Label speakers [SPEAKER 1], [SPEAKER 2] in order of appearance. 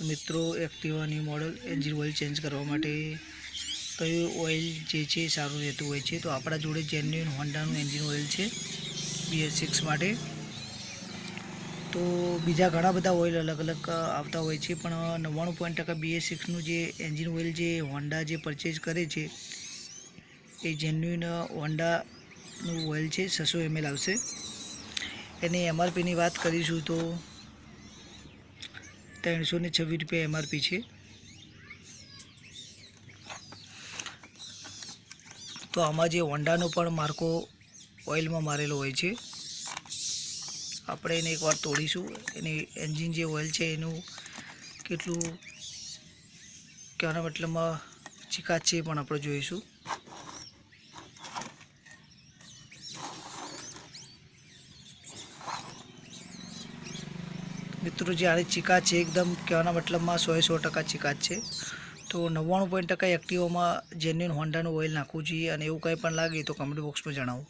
[SPEAKER 1] તો મિત્રો એક્ટિવાની model engine oil change કરવા માટે કયું ઓઇલ જે છે સારું રહેતું હોય છે, તો આપણા જોડે જેન્યુઇન હોન્ડાનું એન્જિન ઓઇલ છે BS6 માટે. તો બીજા ઘણા બધા ઓઇલ અલગ અલગ આવતા હોય છે, પણ 99% BS6નું જે એન્જિન ઓઇલ જે હોન્ડા જે પરચેઝ કરે છે એ જેન્યુઇન હોન્ડાનું ઓઇલ છે. 600 ml આવશે. એની MRPની વાત કરીશું તો 326 રૂપિયા MRP છે. તો આમાં જે હોન્ડાનો પણ માર્કો ઓઇલમાં મારેલો હોય છે. આપણે એને એકવાર તોડીશું. એની એન્જિન જે ઓઇલ છે એનું કેટલું કહેવાના મતલબમાં ચીકાશ છે પણ આપણે જોઈશું. મિત્રો જે આની ચીકાશ છે એકદમ કહેવાના મતલબમાં 100% ચીકાશ છે. તો 99% એક્ટિવામાં જેન્યુઇન હોન્ડાનું ઓઇલ નાખવું જોઈએ, અને એવું કંઈ પણ લાગે તો કમેન્ટ બોક્સમાં જણાવો.